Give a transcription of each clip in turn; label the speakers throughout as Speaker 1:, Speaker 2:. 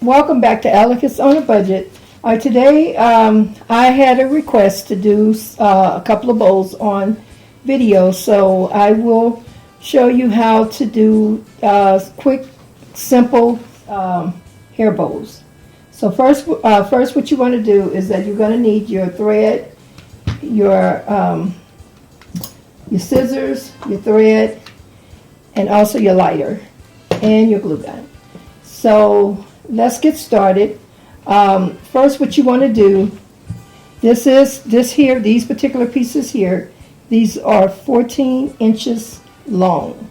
Speaker 1: Welcome back to Elegance on a Budget. Today I had a request to do a couple of bows on video, so I will show you how to do quick, simple hair bows. So first what you want to do is that you're going to need your thread, your scissors, your thread, and also your lighter and your glue gun. So let's get started. First, what you want to do, these particular pieces here, these are 14 inches long.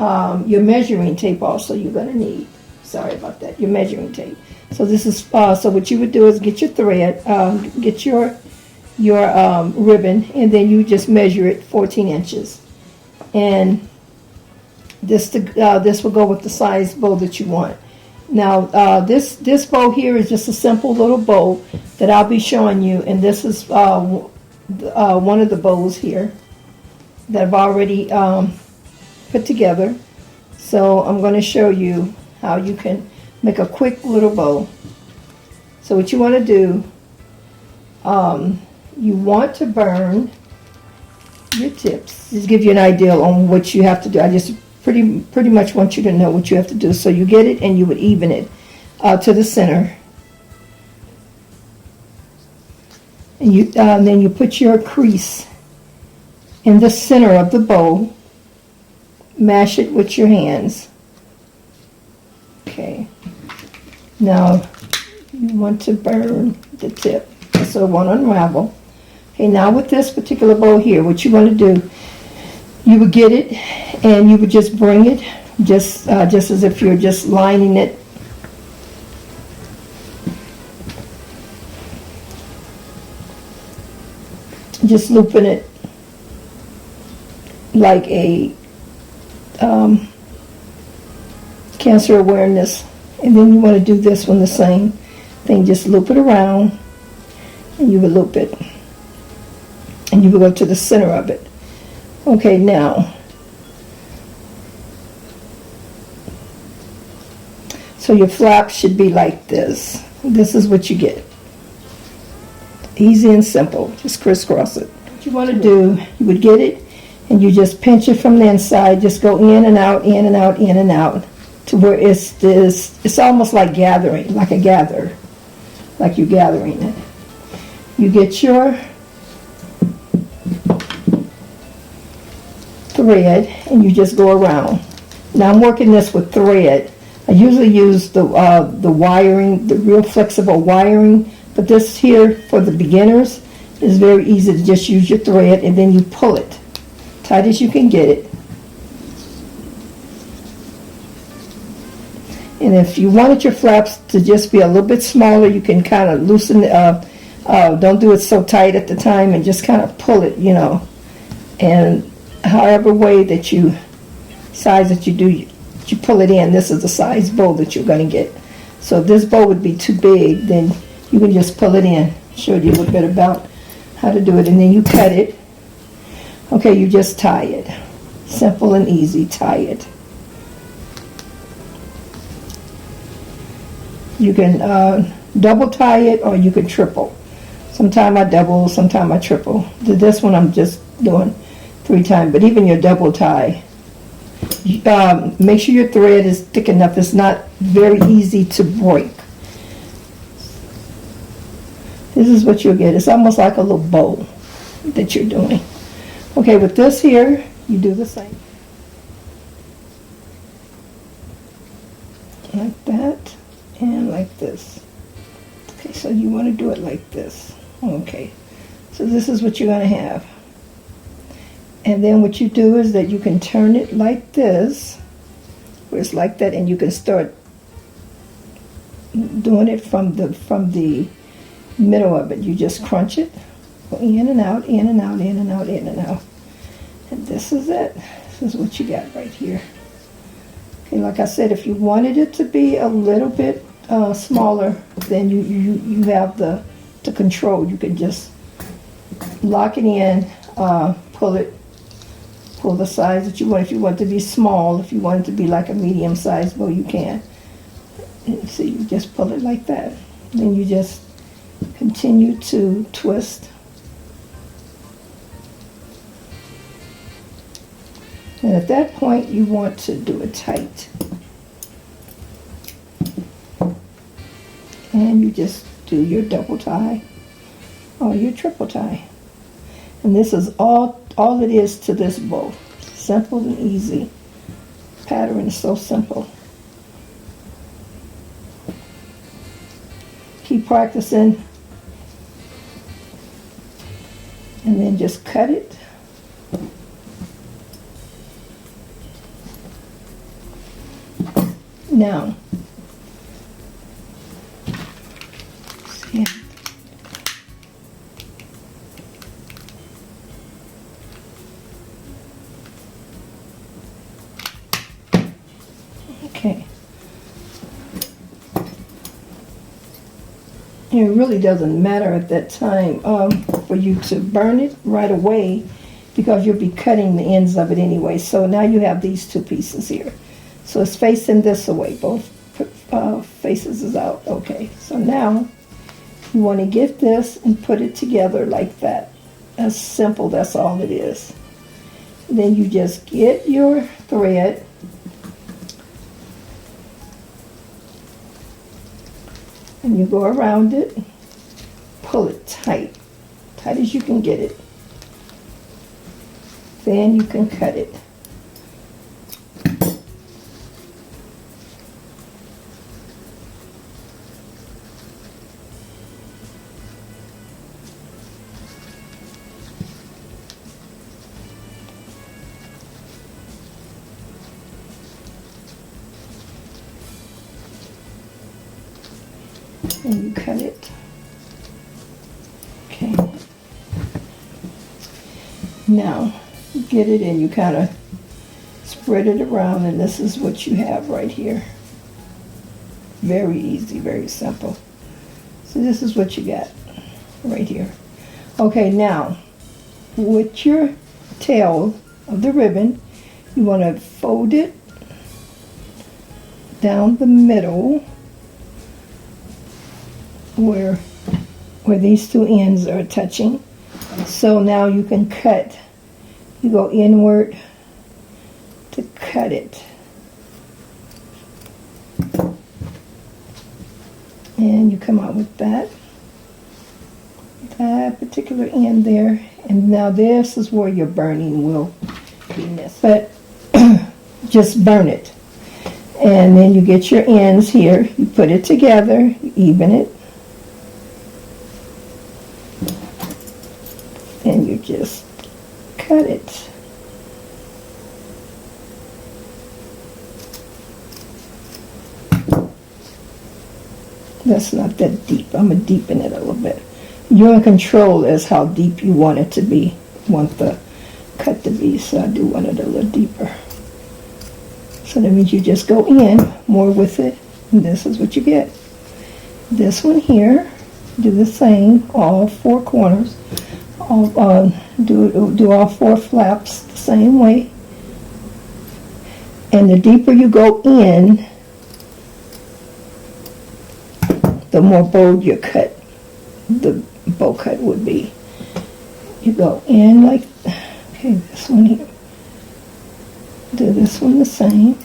Speaker 1: Your measuring tape also you're going to need. Sorry about that. Your measuring tape. So this is so what you would do is get your thread, get your ribbon, and then you just measure it 14 inches. And this will go with the size bow that you want. Now, this bow here is just a simple little bow that I'll be showing you, and this is one of the bows here that I've already put together. So I'm going to show you how you can make a quick little bow. So what you want to do, you want to burn your tips. Just give you an idea on what you have to do. I just pretty much want you to know what you have to do. So you get it and you would even it to the center, and then you put your crease in the center of the bow. Mash it with your hands. Okay. Now you want to burn the tip so it won't unravel. Okay. Now with this particular bow here, what you want to do, you would get it and you would just bring it just as if you're just lining it. Just looping it like a cancer awareness. And then you want to do this one the same thing. Just loop it around and you would loop it. And you would go to the center of it. Okay, now, so your flap should be like this. This is what you get. Easy and simple. Just crisscross it. What you want to do, you would get it, and you just pinch it from the inside. Just go in and out, in and out, in and out, to where it's almost like gathering, like a gather, like you're gathering it. You get your thread and you just go around. Now I'm working this with thread. I usually use the wiring, the real flexible wiring, but this here for the beginners is very easy to just use your thread and then you pull it tight as you can get it. And if you wanted your flaps to just be a little bit smaller, you can kind of loosen don't do it so tight at the time and just kind of pull it, and however way that you size that you do, you pull it in. This is the size bow that you're going to get. So if this bow would be too big, then you can just pull it in. Showed you a little bit about how to do it, and then you cut it. Okay, you just tie it. Simple and easy. Tie it. You can double tie it or you can triple. Sometimes I double, sometimes I triple. This one I'm just doing 3 times, but even your double tie, make sure your thread is thick enough. It's not very easy to break. This is what you'll get. It's almost like a little bow that you're doing. Okay, with this here, you do the same. Like that and like this. Okay, so you want to do it like this. Okay, so this is what you're going to have. And then what you do is that you can turn it like this, where it's like that, and you can start doing it from the middle of it. You just crunch it, go in and out, in and out, in and out, in and out. And this is it. This is what you got right here. Okay, like I said, if you wanted it to be a little bit smaller, then you have the control. You can just lock it in, pull the size that you want. If you want it to be small, if you want it to be like a medium size bow, you can. And see, you just pull it like that. Then you just continue to twist. And at that point, you want to do it tight. And you just do your double tie or your triple tie. And this is all it is to this bow. Simple and easy. Pattern is so simple. Keep practicing. And then just cut it. Now, see. Okay. It really doesn't matter at that time for you to burn it right away because you'll be cutting the ends of it anyway. So now you have these two pieces here. So it's facing this way. Both faces is out. Okay. So now you want to get this and put it together like that. That's simple. That's all it is. Then you just get your thread. And you go around it, pull it tight, tight as you can get it. Then you can cut it. And you cut it. Okay. Now, you get it and you kind of spread it around, and this is what you have right here. Very easy, very simple. So this is what you got right here. Okay, now, with your tail of the ribbon, you want to fold it down the middle where these two ends are touching. So now you can cut. You go inward to cut it. And you come out with that particular end there. And now this is where your burning will be missed. But just burn it. And then you get your ends here. You put it together, you even it. And you just cut it. That's not that deep. I'm going to deepen it a little bit. You're in control as how deep you want it to be. Want the cut to be, so I do want it a little deeper. So that means you just go in more with it, and this is what you get. This one here, do the same, all four corners. Do all four flaps the same way. And the deeper you go in, the more bold your cut, the bow cut would be. You go in like, okay, this one here. Do this one the same.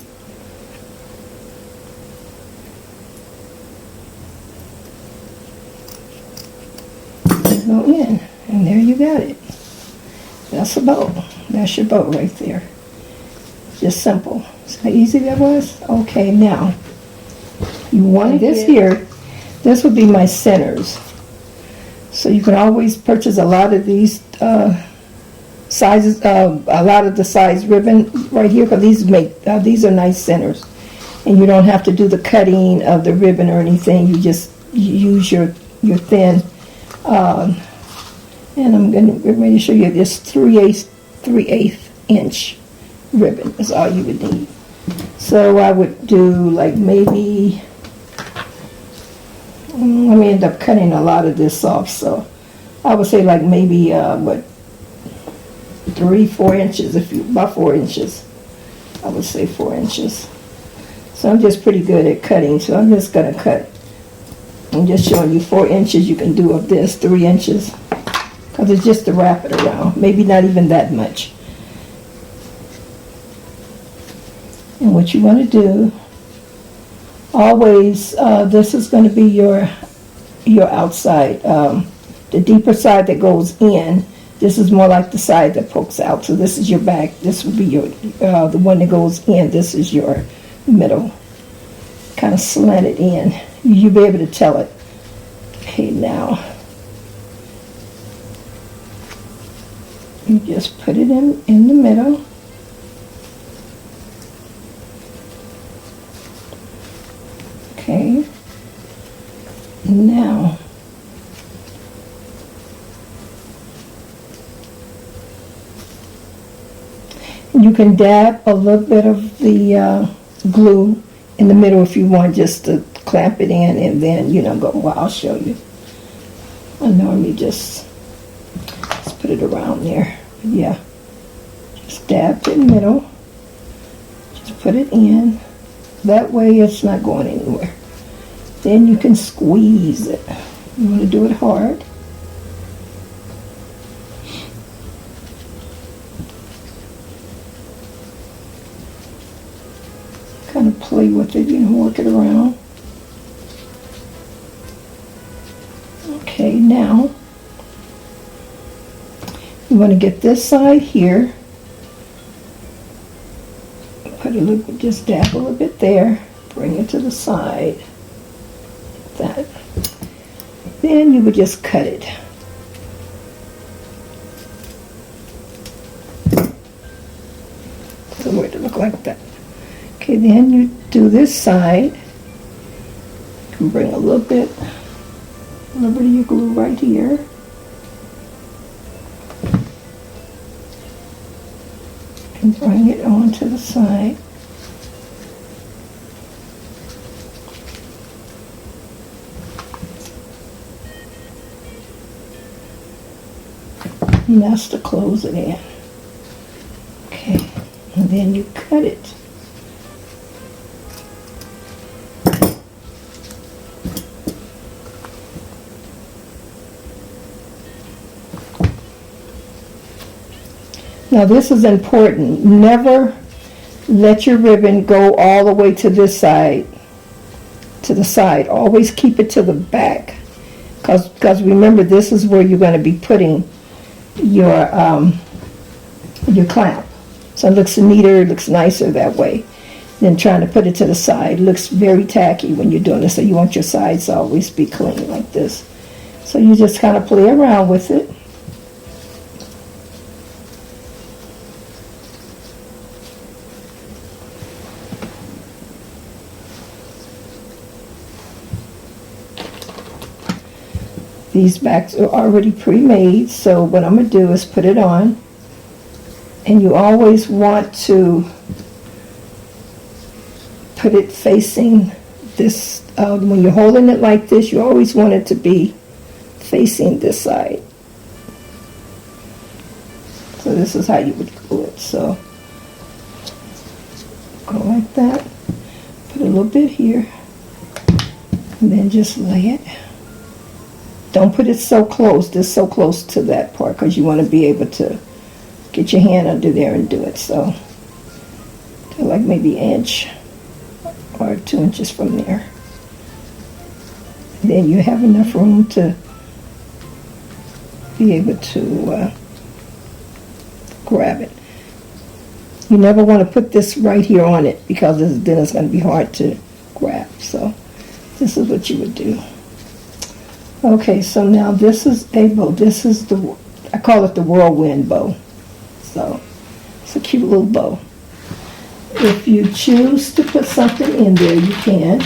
Speaker 1: You go in, and there you got it. That's a bow. That's your bow right there. Just simple. See how easy that was? Okay, now, you want this here. This would be my centers. So you can always purchase a lot of these sizes, a lot of the size ribbon right here, because these are nice centers. And you don't have to do the cutting of the ribbon or anything. You just use your thin, and I'm going to get ready to show you this 3/8 inch ribbon is all you would need. So I would do like maybe, let me end up cutting a lot of this off, so I would say like maybe 3-4 inches, about 4 inches. I would say 4 inches. So So I'm just pretty good at cutting, so I'm just going to cut. I'm just showing you 4 inches you can do of this, 3 inches, because it's just to wrap it around, maybe not even that much. And what you want to do, always, this is going to be your outside, the deeper side that goes in. This is more like the side that pokes out. So this is your back. This would be your the one that goes in. This is your middle. Kind of slanted in. You'll be able to tell it. Okay, now you just put it in the middle. Okay. Now you can dab a little bit of the glue in the middle if you want, just to clamp it in, and then, go, well, I'll show you. I normally just put it around there. But yeah, just dab it in the middle. Just put it in. That way it's not going anywhere. Then you can squeeze it. You want to do it hard. Kind of play with it, work it around. Okay, now you want to get this side here. Put a little, just dab a little bit there. Bring it to the side. That. Then you would just cut it. So it look like that. Okay, then you do this side. You can bring a little bit of your glue right here. And bring it onto the side. And that's to close it in. Okay, and then you cut it. Now this is important. Never let your ribbon go all the way to this side, to the side. Always keep it to the back, because remember, this is where you're going to be putting your clamp. So it looks neater, it looks nicer that way than trying to put it to the side. It looks very tacky when you're doing this, so you want your sides to always be clean like this. So you just kind of play around with it. These backs are already pre-made, so what I'm going to do is put it on. And you always want to put it facing this, when you're holding it like this, you always want it to be facing this side. So this is how you would glue it. So go like that, put a little bit here, and then just lay it. Don't put it so close, this so close to that part, because you want to be able to get your hand under there and do it. So like maybe an inch or 2 inches from there. Then you have enough room to be able to grab it. You never want to put this right here on it, because then it's going to be hard to grab. So this is what you would do. Okay, so now this is a bow. This is I call it the whirlwind bow. So it's a cute little bow. If you choose to put something in there, you can.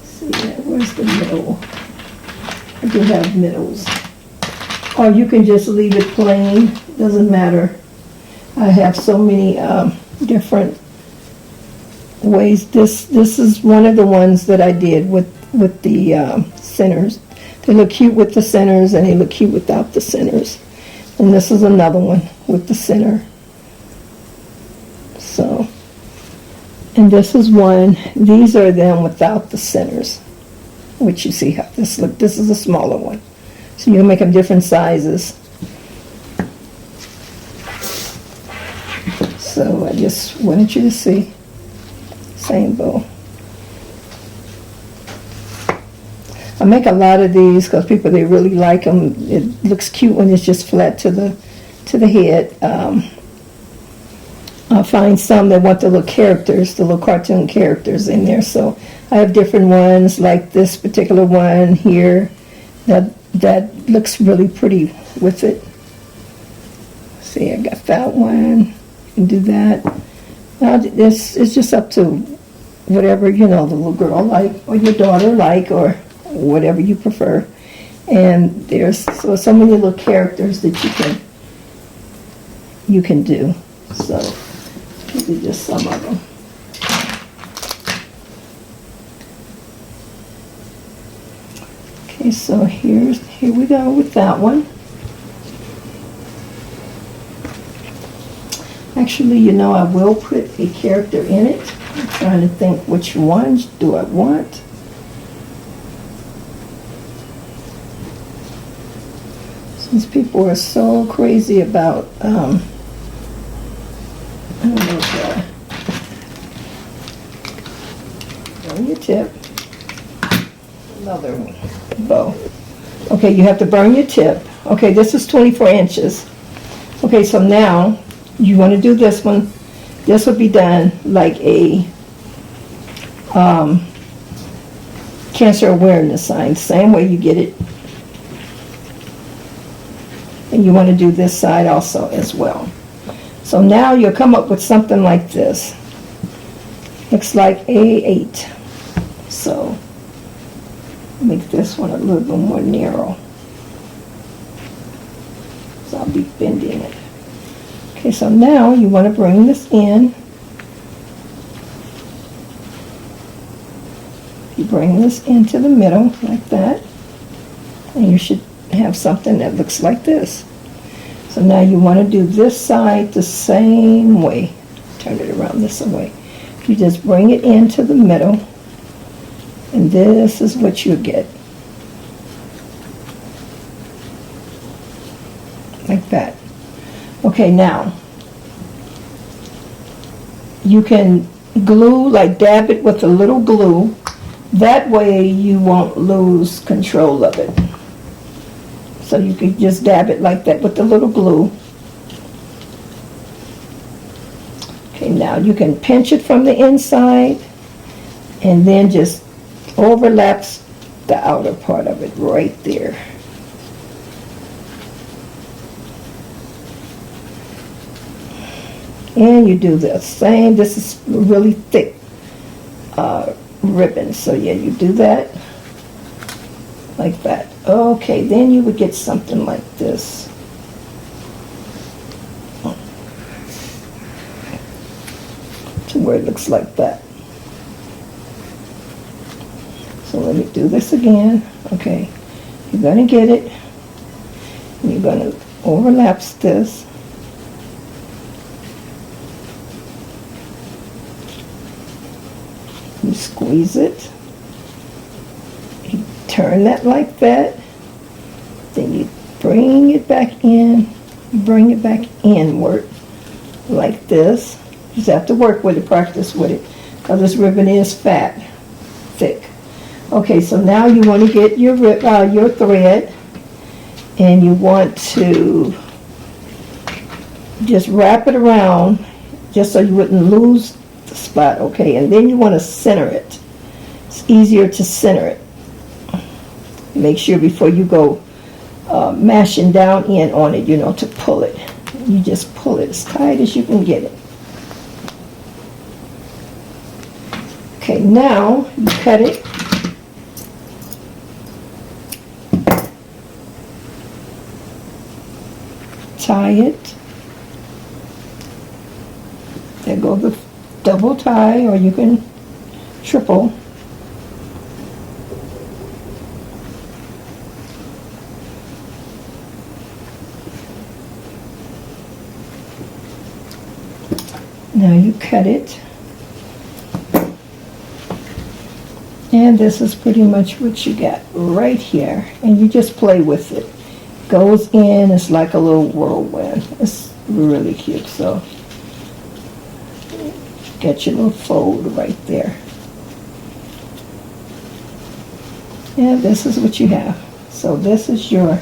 Speaker 1: See, where's the middle? I do have middles. Or you can just leave it plain. Doesn't matter. I have so many different ways. This is one of the ones that I did with the centers. They look cute with the centers, and they look cute without the centers. And this is another one with the center. So, and this is one. These are them without the centers, which you see how this look. This is a smaller one. So you can make them different sizes. So I just wanted you to see. Same bow. I make a lot of these because people, they really like them. It looks cute when it's just flat to the head. I find some that want the little characters, the little cartoon characters in there. So I have different ones, like this particular one here that looks really pretty with it. See, I got that one. You can do that. Now, it's just up to whatever, the little girl like, or your daughter like, or whatever you prefer. And there's so many little characters that you can do. So these are just some of them. Okay, so here we go with that one. Actually, I will put a character in it. I'm trying to think which ones do I want. Since people are so crazy about, I don't know, on your tip, another bow. Okay, you have to burn your tip. Okay, this is 24 inches. Okay, so now you want to do this one. This would be done like a cancer awareness sign, same way you get it. And you want to do this side also as well. So now you'll come up with something like this. Looks like A8. So make this one a little bit more narrow. So I'll be bending it. Okay, so now you want to bring this in. You bring this into the middle like that, and you should have something that looks like this. So now you want to do this side the same way. Turn it around this way. You just bring it into the middle, and this is what you get. Like that. Okay, now you can glue, like dab it with a little glue. That way you won't lose control of it. So you can just dab it like that with the little glue. Okay, now you can pinch it from the inside and then just overlaps the outer part of it right there. And you do the same. This is really thick ribbon. So yeah, you do that like that. Okay, then you would get something like this. To where it looks like that. So let me do this again. Okay, you're going to get it. And you're going to overlap this. You squeeze it. You turn that like that. Then you bring it back in. You bring it back inward like this. You just have to work with it, practice with it, because this ribbon is fat, thick. Okay, so now you want to get your thread, and you want to just wrap it around, just so you wouldn't lose the spot. Okay, and then you want to center it. It's easier to center it. Make sure before you go mashing down in on it, to pull it. You just pull it as tight as you can get it. Okay, now you cut it. Tie it. There go the double tie, or you can triple. Now you cut it. And this is pretty much what you got right here. And you just play with it. Goes in, it's like a little whirlwind. It's really cute. So, get your little fold right there. And this is what you have. So this is your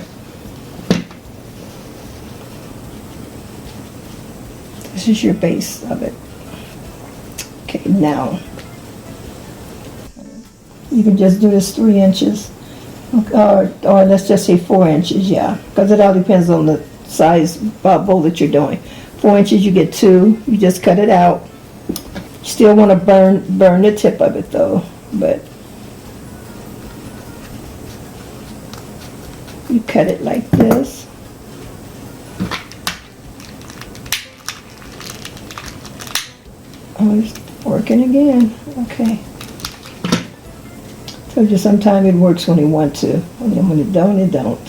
Speaker 1: base of it. Okay, now you can just do this 3 inches, or let's just say 4 inches, yeah, because it all depends on the size bowl that you're doing. 4 inches, you get 2. You just cut it out. You still want to burn the tip of it though, but you cut it like this. Oh, it's working again. Okay. Told you sometimes it works when you want to, and then when it don't, it don't.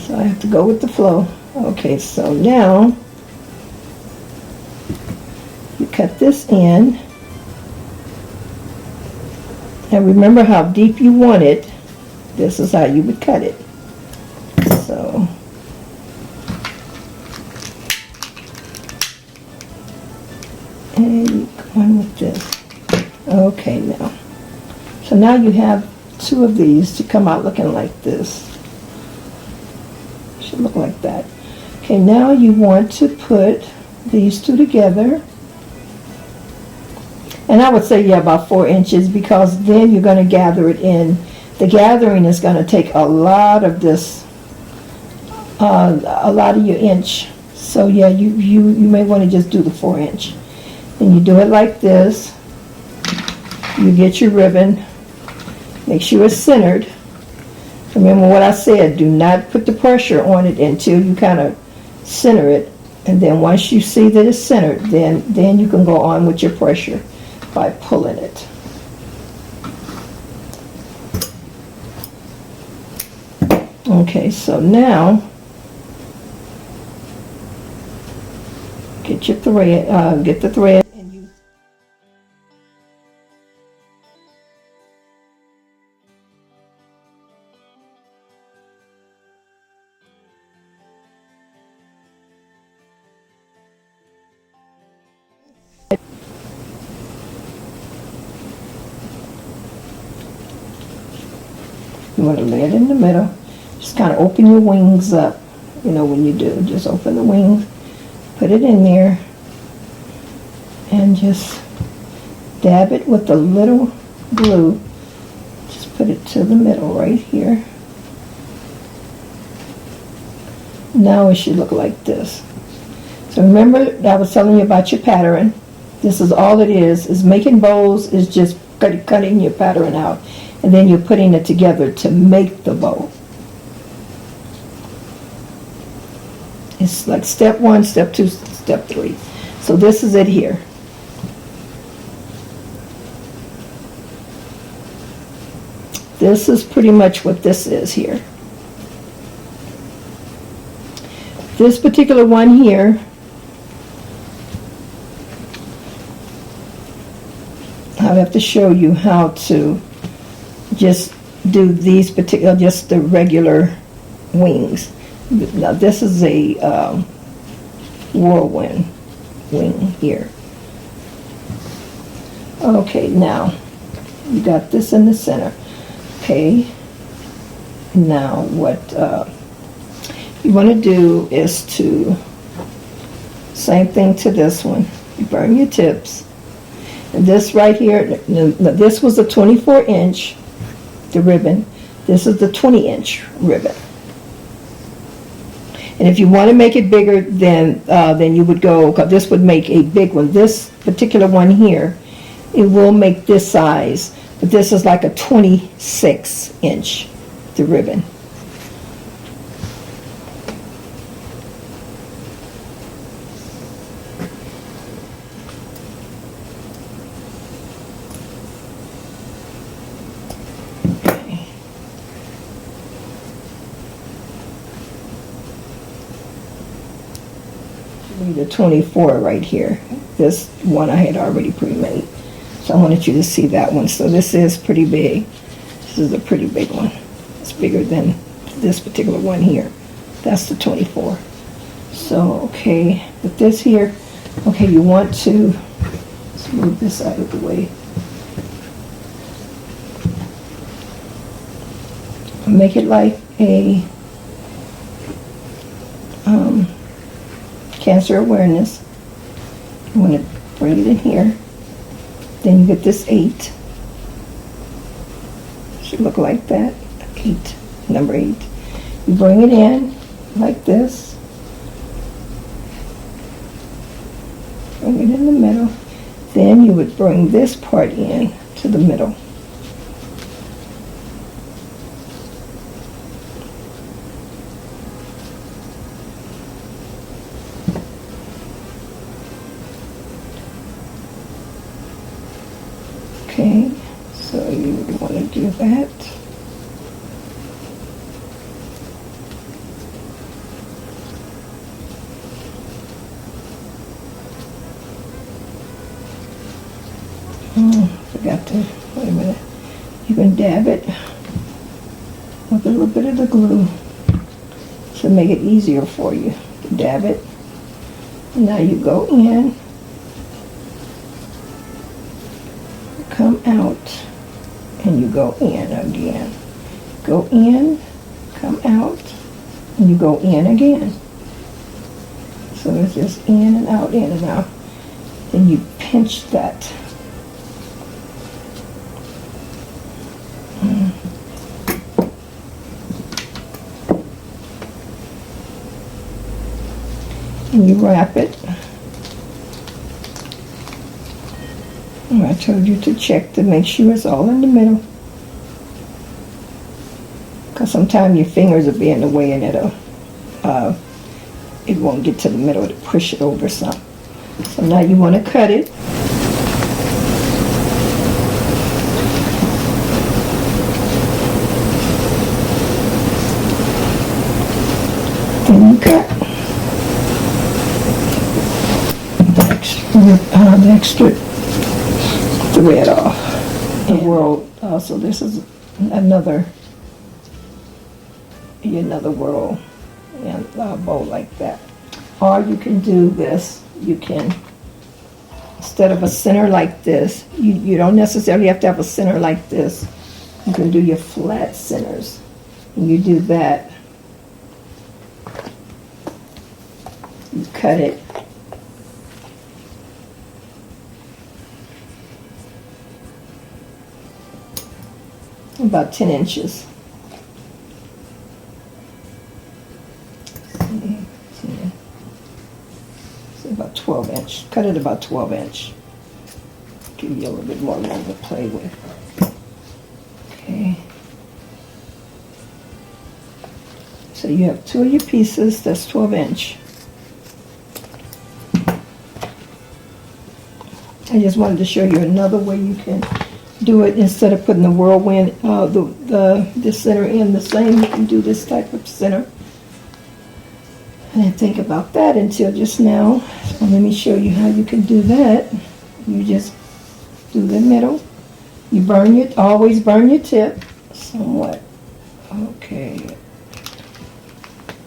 Speaker 1: So I have to go with the flow. Okay, so now you cut this in. And remember how deep you want it. This is how you would cut it. So and you go on with this. Okay, now. So now you have 2 of these to come out looking like this. Should look like that. Okay, now you want to put these 2 together. And I would say, yeah, about 4 inches, because then you're going to gather it in. The gathering is going to take a lot of this, a lot of your inch. So yeah, you may want to just do the 4 inch. And you do it like this. You get your ribbon. Make sure it's centered. Remember what I said, do not put the pressure on it until you kind of center it. And then once you see that it's centered, then you can go on with your pressure by pulling it. Okay, so now get your thread, get the thread. You want to lay it in the middle. Just kind of open your wings up. You know, when you do, just open the wings, put it in there, and just dab it with a little glue. Just put it to the middle right here. Now it should look like this. So remember, I was telling you about your pattern. This is all it is making bows, is just cutting your pattern out. And then you're putting it together to make the bow. It's like step 1, step 2, step 3. So this is it here. This is pretty much what this is here. This particular one here, I have to show you how to just do these particular, just the regular wings. Now this is a whirlwind wing here. Okay, now you got this in the center. Okay, now what you want to do is to, same thing to this one. You burn your tips. And this right here, this was a 24 inch, the ribbon. This is the 20 inch ribbon. And if you want to make it bigger, then you would go, because this would make a big one. This particular one here, it will make this size, but this is like a 26 inch, the ribbon. the 24 right here. This one I had already pre-made. So I wanted you to see that one. So this is pretty big. This is a pretty big one. It's bigger than this particular one here. That's the 24. So, okay, with this here, okay, you want to, let's move this out of the way. Make it like a cancer awareness. You want to bring it in here. Then you get this 8. Should look like that. 8, number 8. You bring it in like this. Bring it in the middle. Then you would bring this part in to the middle. Okay, so you would want to do that. Forgot to, wait a minute. You can dab it with a little bit of the glue to make it easier for you. Dab it. Now you go in. Come out, and you go in again. Go in, come out, and you go in again. So it's just in and out, in and out. Then you pinch that. And you wrap it. I told you to check to make sure it's all in the middle. Because sometimes your fingers will be in the way and it won't get to the middle to push it over some. So now you want to cut it. Then you cut the extra thread off. The whirl. So this is another whirl and bow like that. Or you can do this. You can, instead of a center like this, you don't necessarily have to have a center like this. You can do your flat centers. And you do that. You cut it. About 10 inches. So about 12 inch. Cut it about 12 inch. Give you a little bit more room to play with. Okay. So you have 2 of your pieces. That's 12 inch. I just wanted to show you another way you can do it. Instead of putting the whirlwind, the center in the same, you can do this type of center. I didn't think about that until just now. So let me show you how you can do that. You just do the middle. You always burn your tip somewhat. Okay.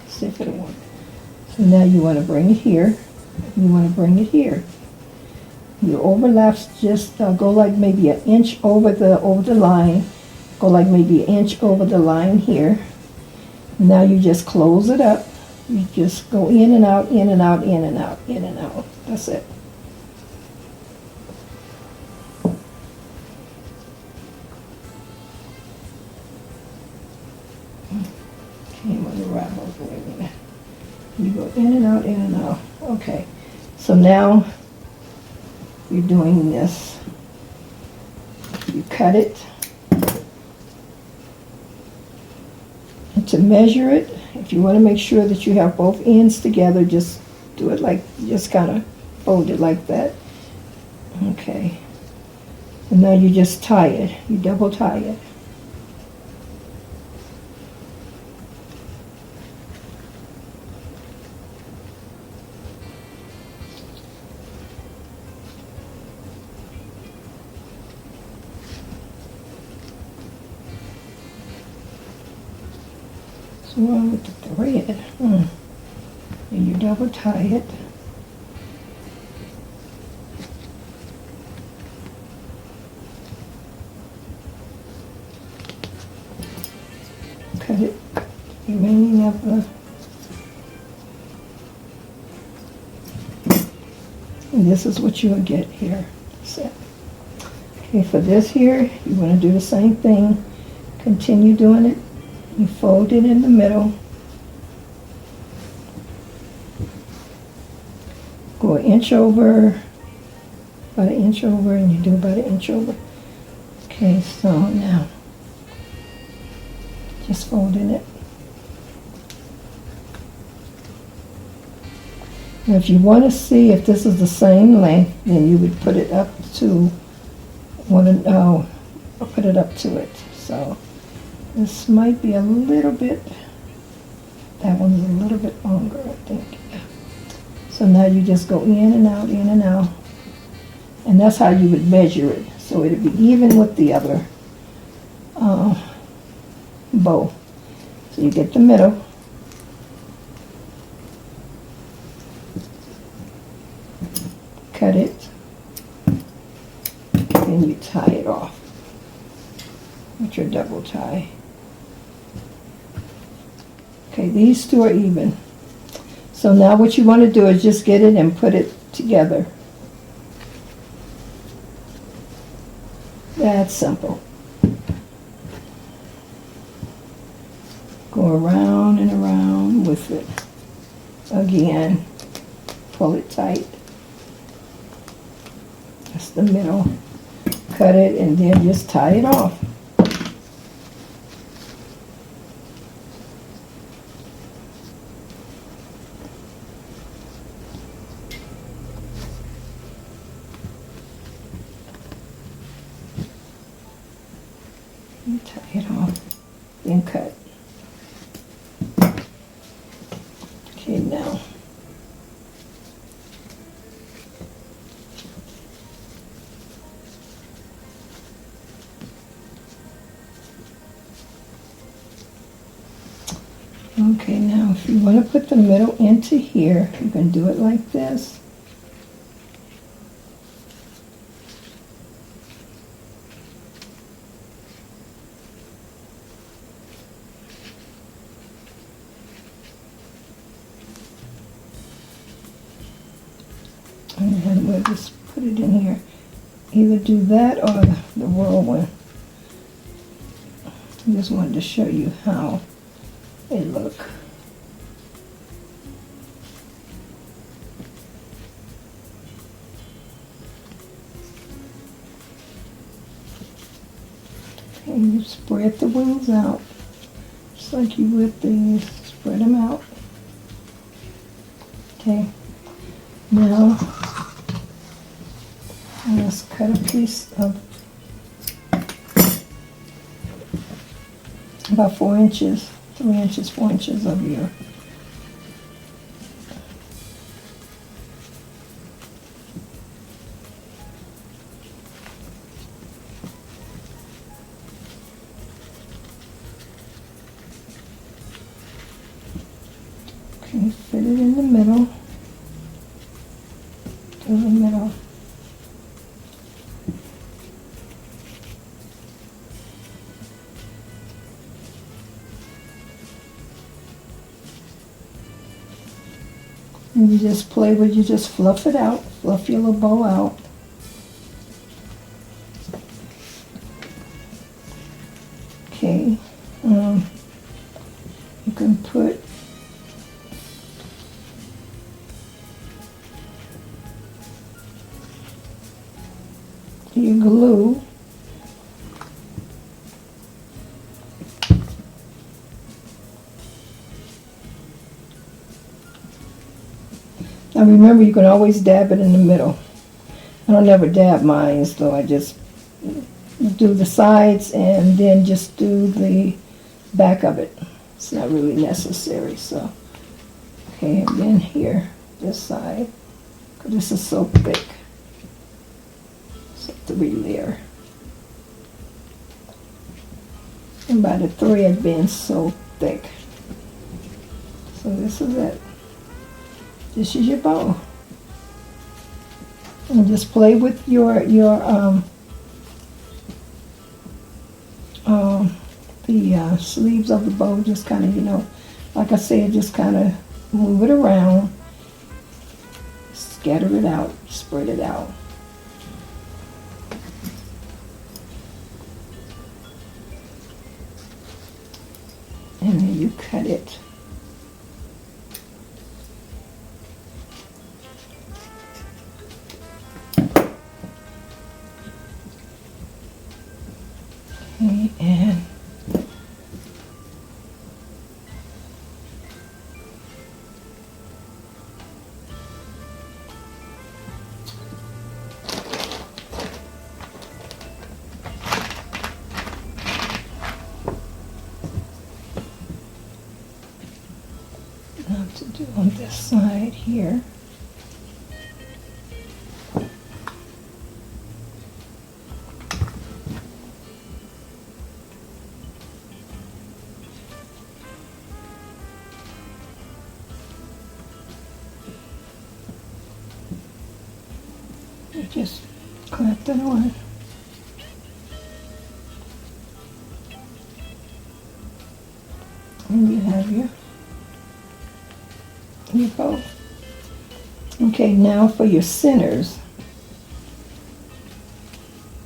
Speaker 1: See if it'll work. So now you want to bring it here. You want to bring it here. Your overlaps just go like maybe an inch over the line. Go like maybe an inch over the line here. Now you just close it up. You just go in and out, in and out, in and out, in and out. That's it. Okay, I'm going to wrap over a minute. You go in and out, in and out. Okay. So now you're doing this. You cut it. And to measure it, if you want to make sure that you have both ends together, just do it like, just kind of fold it like that. Okay. And now you just tie it. You double tie it. What's wrong with the thread? And you double tie it. Cut it, the remaining of the, and this is what you'll get here. Set. Okay, for this here, you want to do the same thing. Continue doing it. You fold it in the middle. Go an inch over, about an inch over, and you do about an inch over. Okay, so now, just folding it. Now if you want to see if this is the same length, then you would put it up to put it up to it. So this might be a little bit, that one's a little bit longer, I think. So now you just go in and out, in and out. And that's how you would measure it. So it'd be even with the other bow. So you get the middle. Cut it. And you tie it off with your double tie. Okay, these two are even. So now what you want to do is just get it and put it together. That's simple. Go around and around with it. Again, pull it tight. That's the middle. Cut it and then just tie it off. And tie it off, then cut. Okay, now. Okay, now if you want to put the middle into here, you can do it like this. And then we'll just put it in here. Either do that or the whirlwind. I just wanted to show you how they look. Okay, you spread the wings out, just like you would these. Spread them out. Okay, now let's cut a piece of about 4 inches. 3 inches, 4 inches of your okay, fit it in the middle, to the middle. And you just play with, you just fluff it out, fluff your little bow out. Okay, you can put your glue. Now remember, you can always dab it in the middle. I don't ever dab mine, though. I just do the sides and then just do the back of it. It's not really necessary, so. Okay, and then here, this side, because this is so thick. So I have to re-layer. And by the thread being so thick, So this is it. This is your bow. And just play with your the sleeves of the bow. Just kind of, you know, like I said, just kind of move it around, scatter it out, spread it out. And then you cut it. Okay, and now to do on this side here. You just clamp that on. And you have your bow. Okay, now for your centers,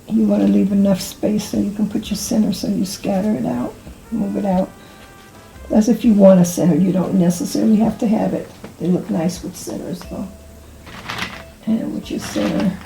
Speaker 1: you want to leave enough space so you can put your center, so you scatter it out, move it out. That's if you want a center. You don't necessarily have to have it. They look nice with centers though. And with your center,